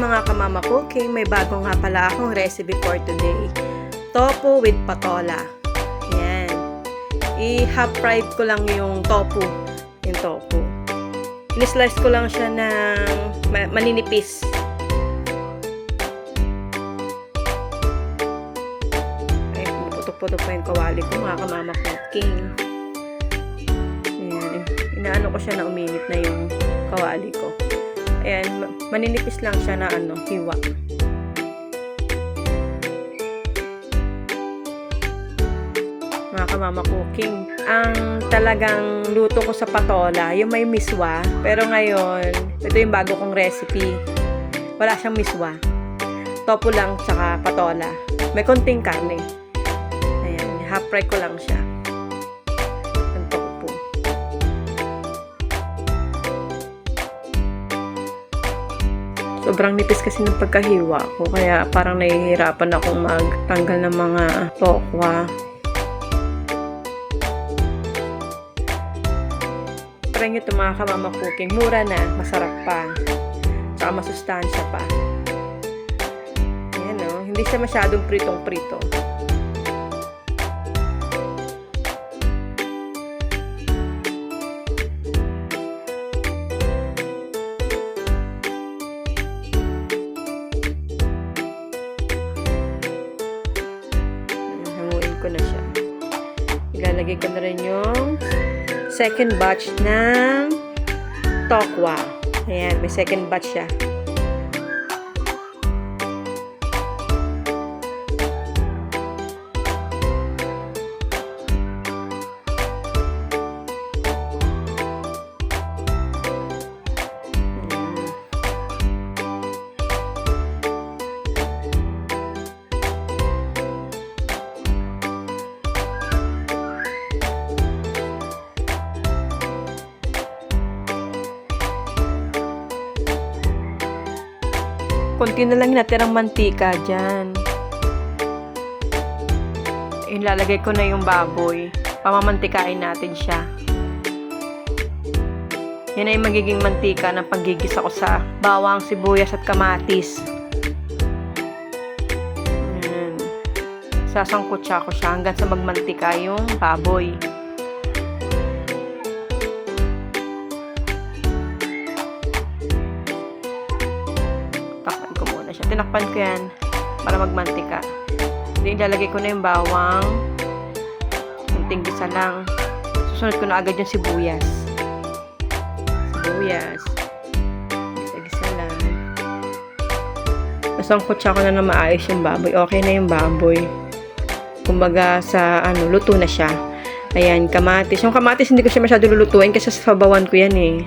mga kamama cooking, may bago nga pala akong recipe for today. Tofu with patola. Yan. I-half fried ko lang yung tofu. Yung tofu. In-slice ko lang siya ng maninipis. Ay, putok-putok pa yung kawali ko mga kamama cooking. Ayan. Inaano ko siya na uminit na yung kawali ko. Ayan, maninipis lang siya na hiwa. Mga kamama cooking, ang talagang luto ko sa patola, yung may miswa. Pero ngayon, ito yung bago kong recipe. Wala siyang miswa. Tofu lang, tsaka patola. May konting karne. Ayan, half fry ko lang siya. Ang tofu. Sobrang nipis kasi ng pagkahiwa ko, kaya parang nahihirapan akong magtanggal ng mga tokwa. Try nyo ito mga kamama cooking. Mura na, masarap pa. Tsaka masustansya pa. Ayan o, hindi siya masyadong pritong-prito. Hanguin ko na siya. Ilalagay ko na rin yung second batch ng tokwa. Ayan, may second batch siya. Konti na lang natirang mantika dyan. Ilalagay ko na yung baboy. Pamamantikain natin siya. Yan ay magiging mantika ng paggigisa ko sa bawang, sibuyas at kamatis. Yan. Sasangkutsa ko siya hanggang sa magmantika yung baboy. Tinakpan ko yan para magmantika. Then, ilalagay ko na yung bawang. Kunting gisa lang. Susunod ko na agad yung sibuyas. Sibuyas. Gisa-gisa lang. Nasangkutsa ko na na maayos yung baboy. Okay na yung baboy. Kumbaga sa luto na siya. Ayan, kamatis. Yung kamatis hindi ko siya masyado lulutuin kasi sa sabawan ko yan eh.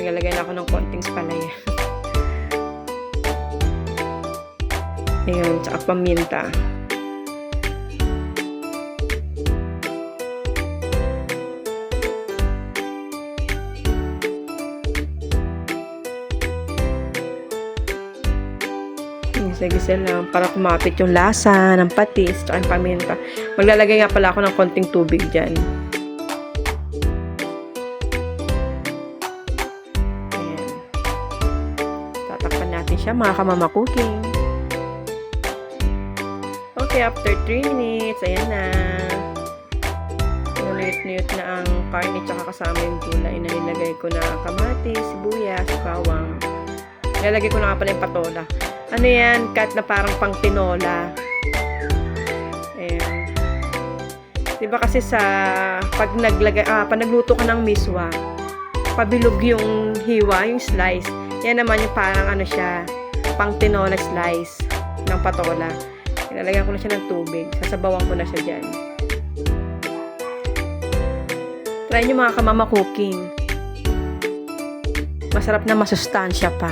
Nagalagay na ako ng konting spalaya. Ayun, tsaka paminta. Gisa-gisa lang para kumapit yung lasa ng patis tsaka yung paminta. Maglalagay nga pala ako ng konting tubig dyan. Siya mga kamama cooking. Okay, after 3 minutes, ayan na. Nunuyot-nuyot na ang karne tsaka kasama yung gulay na nilagay ko na kamatis, sibuyas, bawang. Nilalagay ko na nga pala yung patola. Ano yan? Cut na parang pang tinola. Ayan. Diba kasi sa pag nagluto ka ng miswa, pabilog yung hiwa, yung slice. Yan naman yung parang siya, pang tinola slice ng patola. Ilalagyan ko na siya ng tubig. Sasabawan ko na siya dyan. Try nyo mga kamama cooking. Masarap na masustansya pa.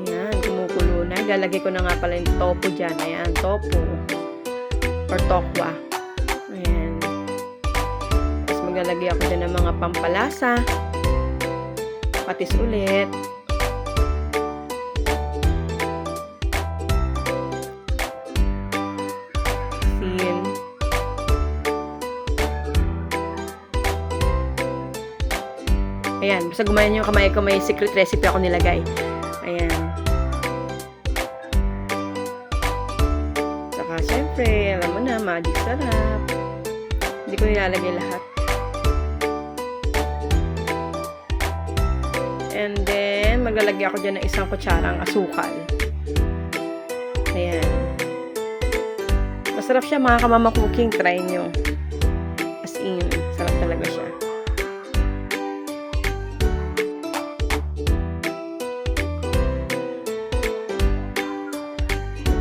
Ayan, kumukulo na. Ilalagay ko na nga pala yung tofu dyan. Ayan, tofu. Or tokwa. Ayan. Maglalagay ako dyan ng mga pampalasa. Patis ulit. Asin. Ayan, basta gumayan yung kamay ko, may secret recipe ako nilagay. Ayan. Saka, syempre, alam mo na, magic sarap. Hindi ko nilalagay lahat. And then, maglalagay ako dyan ng isang kutsarang asukal. Ayan. Masarap siya mga kamama cooking. Try nyo. As in, sarap talaga siya.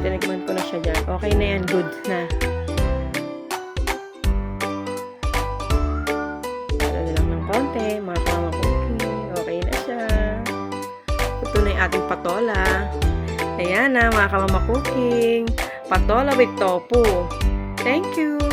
Tinigman ko na siya dyan. Okay na yan. Good na. Lalo na lang ng konti. Mga kamama cooking. Okay na siya. Ito na yung ating patola. Ayan na mga kamama cooking. Patola with tofu. Thank you!